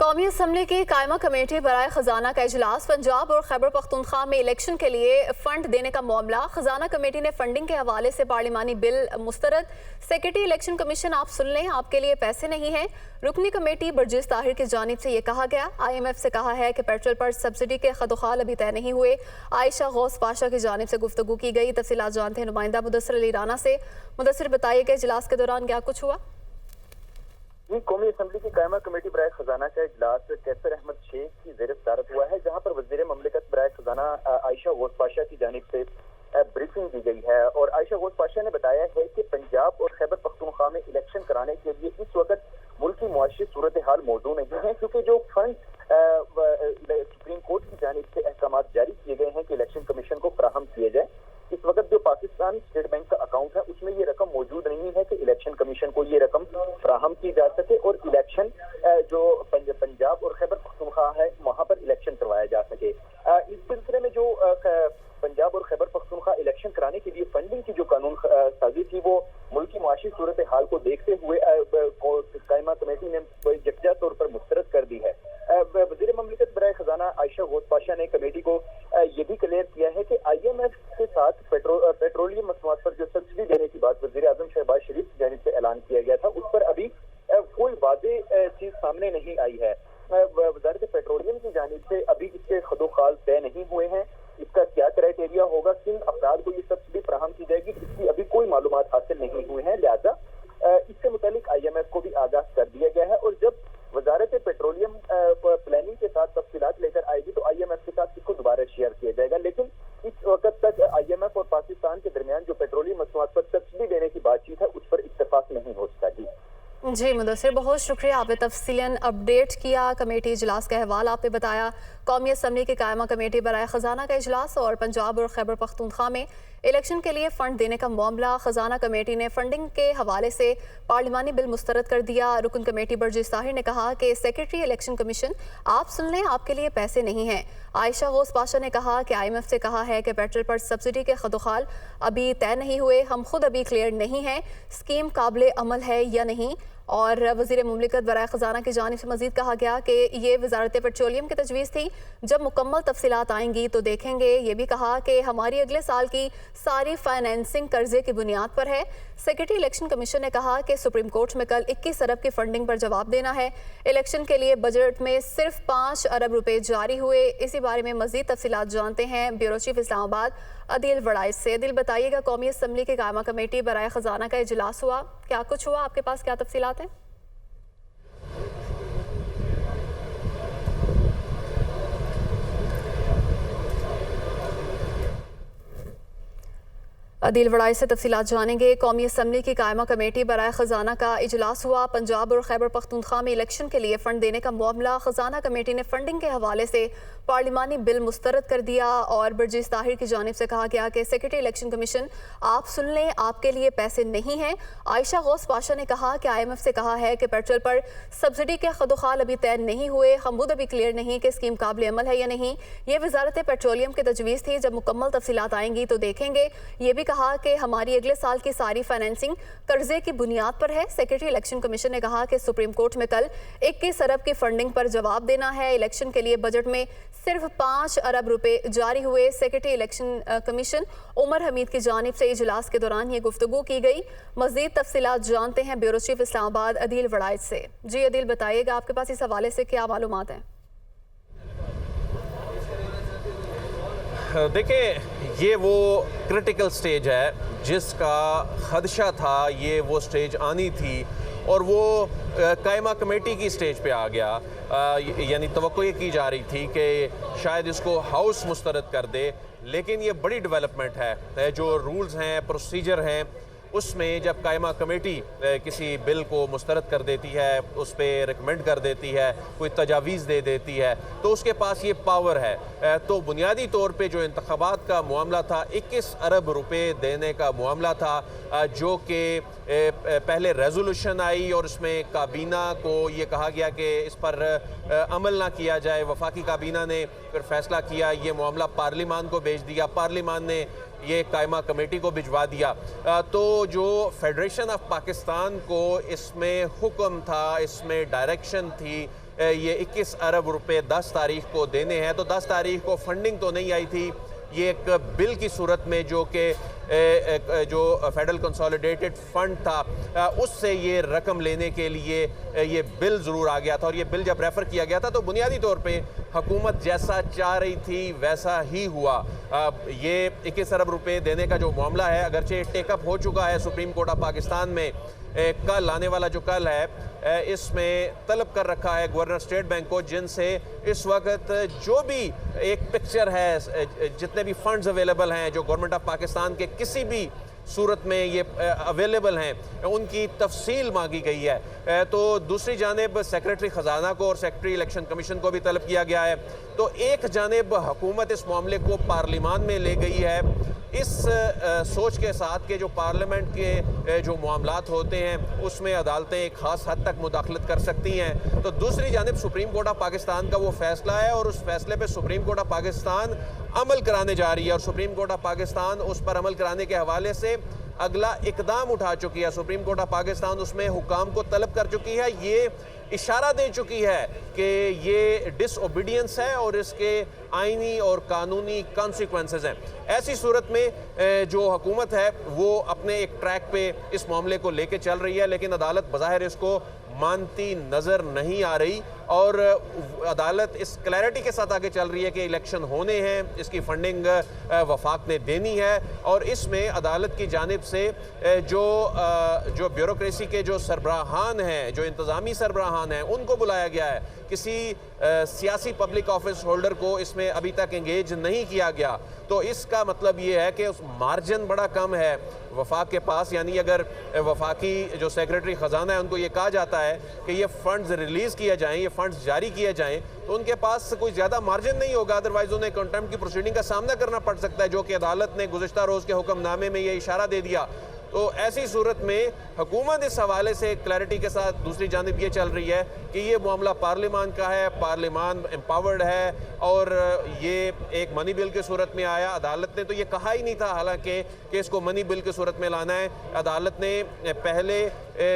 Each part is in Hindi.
कौमी असम्बली की कायमा कमेटी बराए खजाना का इजलास। पंजाब और खैबर पख्तूनख्वा में इलेक्शन के लिए फंड देने का मामला। खजाना कमेटी ने फंडिंग के हवाले से पार्लिमानी बिल मुस्तरद। सेक्रेटरी इलेक्शन कमीशन आप सुन लें, आपके लिए पैसे नहीं हैं। रुकनी कमेटी बर्जिस ताहिर की जानिब से ये कहा गया। IMF से कहा है कि पेट्रोल पर सब्सिडी के खदोखाल अभी तय नहीं हुए। आयशा गौस पाशा की जानिब से गुफ्तगू की गई। तफसीलात जानते हैं नुमाइंदा मुदस्सिर अली राना से। मुदस्सिर, बताइएगा इजलास के दौरान क्या कुछ हुआ? कौमी असम्बली की कायमा कमेटी बराए खजाना का इजलास कैसर अहमद शेख की ज़ेर सदारत हुआ है, जहां पर वज़ीर ममलिकत बराए खजाना आयशा गौस पाशा की जानिब से ब्रीफिंग दी गई है। और आयशा गौस पाशा ने बताया है कि पंजाब और खैबर पख्तूनख्वा में इलेक्शन कराने के लिए इस वक्त मुल्क की मुआशी सूरत हाल मौजूद नहीं है, क्योंकि जो फंड सुप्रीम कोर्ट की जानिब से अहकाम जारी किए गए हैं कि इलेक्शन कमीशन को फराहम किए जाए। इस वक्त जो पाकिस्तान स्टेट बैंक का अकाउंट है उसमें ये रकम मौजूद नहीं है कि इलेक्शन कमीशन को ये रकम फराहम की जा सके और इलेक्शन जो पंजाब और खैबर पख्तूनख्वा है वहां पर इलेक्शन करवाया जा सके। इस सिलसिले में जो पंजाब और खैबर पख्तूनख्वा इलेक्शन कराने के लिए फंडिंग की जो कानून साजी थी वो मुल्क की मुआशी सूरत हाल को देखते हुए कायमा कमेटी ने यकजा तौर पर मुस्तरद कर दी है। वज़ीर ममलिकत बराए खजाना आयशा गौस पाशा ने कमेटी को ये भी क्लियर किया है कि IMF के साथ पेट्रोलियम मसनूआत पर जो सब्सिडी देने की बात वज़ीर आज़म शहबाज शरीफ की जानिब से ऐलान किया गया था, उस पर अभी कोई वादे चीज सामने नहीं आई है। वज़ारत पेट्रोलियम की जानिब से अभी इसके खदोखाल तय नहीं हुए हैं। इसका क्या क्राइटेरिया होगा, किन अफराद को ये सब्सिडी फराहम की जाएगी, इसकी अभी कोई मालूमात हासिल नहीं हुए हैं। लिहाजा इससे मुतालिक IMF को भी आगाह कर दिया गया है और जब वज़ारत पेट्रोलियम प्लानिंग के साथ तफसीलात लेकर आएगी तो IMF के साथ इसको दोबारा शेयर किया जाएगा। लेकिन इस वक्त तक IMF और पाकिस्तान के दरमियान जो पेट्रोलियम मसनूआत पर सब्सिडी देने की बातचीत है उस पर इत्तेफाक नहीं हो सका। जी मुदस्सिर, बहुत शुक्रिया, आपने तफसीलन अपडेट किया। कमेटी इजलास का अहवाल आपने बताया। कौमी असम्बली की कायमा कमेटी बराए खजाना का इजलास और पंजाब और खैबर पख्तूनख्वा में इलेक्शन के लिए फंड देने का मामला। खजाना कमेटी ने फंडिंग के हवाले से पार्लिमानी बिल मुस्तरद कर दिया। रुकन कमेटी बर्जिस ताहिर ने कहा कि सेक्रेटरी इलेक्शन कमीशन आप सुन लें, आपके लिए पैसे नहीं हैं। आयशा गौस पाशा ने कहा कि IMF से कहा है कि पेट्रोल पर सब्सिडी के खदोखाल अभी तय नहीं हुए, हम खुद अभी क्लियर नहीं हैं स्कीम काबिल अमल है या नहीं। और वज़ीर मुमलिकत बराए खजाना की जानिब से मजीद कहा गया कि ये वज़ारत पेट्रोलियम की तजवीज़ थी, जब मुकम्मल तफसीलात आएंगी तो देखेंगे। ये भी कहा कि हमारी अगले साल की सारी फाइनेंसिंग कर्जे की बुनियाद पर है। सेक्रेटरी इलेक्शन कमीशन ने कहा कि सुप्रीम कोर्ट में कल 21 अरब की फंडिंग पर जवाब देना है। इलेक्शन के लिए बजट में सिर्फ 5 अरब रुपए जारी हुए। इसी बारे में मजीद तफसीलात जानते हैं ब्यूरो चीफ इस्लामाबाद अदील वड़ाइस से। अदील, बताइएगा, कौमी असम्बली की कायमा कमेटी बराए खजाना का इजलास हुआ, क्या कुछ हुआ, आपके पास क्या तफसीलात हैं? अदील वड़ाई से तफसीलात जानेंगे। कौमी असम्बली की कायमा कमेटी बराए खजाना का इजलास हुआ। पंजाब और खैबर पख्तूनख्वा में इलेक्शन के लिए फंड देने का मामला। खजाना कमेटी ने फंडिंग के हवाले से पार्लिमानी बिल मुस्तरद कर दिया और बर्जिस ताहिर की जानिब से कहा गया कि सेक्रेटरी इलेक्शन कमीशन आप सुन लें, आपके लिए पैसे नहीं हैं। आयशा गौस पाशा ने कहा कि IMF से कहा है कि पेट्रोल पर सब्सिडी के खदोखाल अभी तय नहीं हुए, हम खुद अभी क्लियर नहीं कि स्कीम काबिल अमल है या नहीं। ये वज़ारत पेट्रोलियम की तजवीज़ थी, जब मुकम्मल तफसीलात आएंगी तो देखेंगे। ये भी कहा कि हमारी अगले साल की सारी फाइनेंसिंग कर्जे की बुनियाद पर है। सेक्रेटरी इलेक्शन कमीशन ने कहा कि सुप्रीम कोर्ट में कल 21 अरब की फंडिंग पर जवाब देना है। इलेक्शन के लिए बजट में सिर्फ 5 अरब रुपए जारी हुए। Secretary election commission Umar Hameed की जानिब से इजलास के दौरान ये गुफ्तगू की गई। मजीद तफसीलात जानते हैं ब्यूरो चीफ इस्लामाबाद अदील वड़ाइस से। जी अदील, बताइएगा, आपके पास इस हवाले से क्या मालूमात हैं? देखिए, ये वो क्रिटिकल स्टेज है जिसका खदशा था, ये वो स्टेज आनी थी और वो कायमा कमेटी की स्टेज पे आ गया। यानी तवक्को ये की जा रही थी कि शायद इसको हाउस मुस्तरद कर दे, लेकिन ये बड़ी डेवलपमेंट है। जो रूल्स हैं, प्रोसीजर हैं, उसमें जब कायमा कमेटी किसी बिल को मुस्तरद कर देती है, उस पर रिकमेंड कर देती है, कोई तजावीज़ दे देती है, तो उसके पास ये पावर है। तो बुनियादी तौर पे जो इंतखाबात का मामला था, 21 अरब रुपए देने का मामला था, जो कि पहले रेजोल्यूशन आई और उसमें काबीना को ये कहा गया कि इस पर अमल ना किया जाए। वफाकी काबीना ने फिर फैसला किया, ये मामला पार्लिमान को भेज दिया, पार्लिमान ने ये कायमा कमेटी को भिजवा दिया। तो जो फेडरेशन ऑफ पाकिस्तान को इसमें हुक्म था, इसमें डायरेक्शन थी, ये 21 अरब रुपए 10 तारीख को देने हैं। तो 10 तारीख को फंडिंग तो नहीं आई थी, ये एक बिल की सूरत में जो कि जो फेडरल कंसोलिडेटेड फंड था उससे ये रकम लेने के लिए ये बिल ज़रूर आ गया था। और ये बिल जब रेफ़र किया गया था तो बुनियादी तौर पे हुकूमत जैसा चाह रही थी वैसा ही हुआ। ये 21 अरब रुपए देने का जो मामला है, अगरचे टेकअप हो चुका है सुप्रीम कोर्ट ऑफ पाकिस्तान में, कल आने वाला जो कल है इसमें तलब कर रखा है गवर्नर स्टेट बैंक को, जिनसे इस वक्त जो भी एक पिक्चर है, जितने भी फंड्स अवेलेबल हैं जो गवर्नमेंट ऑफ पाकिस्तान के किसी भी सूरत में ये अवेलेबल हैं, उनकी तफसील मांगी गई है। तो दूसरी जानिब सेक्रेटरी ख़जाना को और सेक्रेटरी इलेक्शन कमीशन को भी तलब किया गया है। तो एक जानिब हुकूमत इस मामले को पार्लिमान में ले गई है इस सोच के साथ कि जो पार्लियामेंट के जो मामलात होते हैं उसमें अदालतें एक ख़ास हद तक मुदाखलत कर सकती हैं। तो दूसरी जानिब सुप्रीम कोर्ट ऑफ पाकिस्तान का वो फैसला है और उस फैसले पे सुप्रीम कोर्ट ऑफ पाकिस्तान अमल कराने जा रही है और सुप्रीम कोर्ट ऑफ पाकिस्तान उस पर अमल कराने के हवाले से अगला इकदाम उठा चुकी है। सुप्रीम कोर्ट ऑफ पाकिस्तान उसमें हुकाम को तलब कर चुकी है, ये इशारा दे चुकी है कि ये डिसओबीडियंस है और इसके आईनी और कानूनी कॉन्सिक्वेंसेस हैं। ऐसी सूरत में जो हुकूमत है वो अपने एक ट्रैक पे इस मामले को लेके चल रही है, लेकिन अदालत बज़ाहिर इसको मानती नज़र नहीं आ रही और अदालत इस क्लैरिटी के साथ आगे चल रही है कि इलेक्शन होने हैं, इसकी फंडिंग वफाक ने देनी है और इसमें अदालत की जानिब से जो ब्यूरोक्रेसी के जो सरबराहान हैं, जो इंतज़ामी सरबराहान हैं, उनको बुलाया गया है। किसी सियासी पब्लिक ऑफिस होल्डर को इसमें अभी तक एंगेज नहीं किया गया। तो इसका मतलब ये है कि उस मार्जिन बड़ा कम है वफाक के पास, यानी अगर वफाकी जो सेक्रेटरी ख़जाना है उनको ये कहा जाता है कि ये फ़ंड्स रिलीज़ किए जाएँ, ये फ़ंड्स जारी किए जाएँ, तो उनके पास कोई ज़्यादा मार्जिन नहीं होगा, अदरवाइज़ उन्हें कंटेम्प्ट की प्रोसीडिंग का सामना करना पड़ सकता है, जो कि अदालत ने गुज़िश्ता रोज़ के हुक्मनामे में ये इशारा दे दिया। तो ऐसी सूरत में हुकूमत इस हवाले से क्लैरिटी के साथ दूसरी जानिब ये चल रही है कि ये मामला पार्लियामान का है, पार्लियामान एम्पावर्ड है और ये एक मनी बिल की सूरत में आया। अदालत ने तो ये कहा ही नहीं था हालांकि कि इसको मनी बिल की सूरत में लाना है। अदालत ने पहले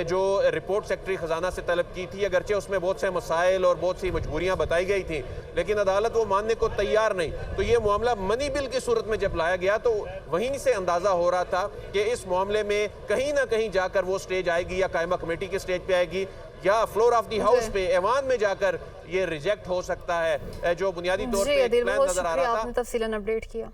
जो रिपोर्ट सेक्रेटरी ख़जाना से तलब की थी, अगरचे उसमें बहुत से मसाइल और बहुत सी मजबूरियाँ बताई गई थी, लेकिन अदालत वो मानने को तैयार नहीं। तो ये मामला मनी बिल की सूरत में जब लाया गया तो वहीं से अंदाज़ा हो रहा था कि इस मामले में कहीं ना कहीं जाकर वो स्टेज आएगी या कायमा कमेटी के स्टेज पे आएगी या फ्लोर ऑफ द हाउस पे ऐवान में जाकर ये रिजेक्ट हो सकता है, जो बुनियादी तौर पे प्लान नजर आ रहा था। आपने तफसीलन अपडेट किया।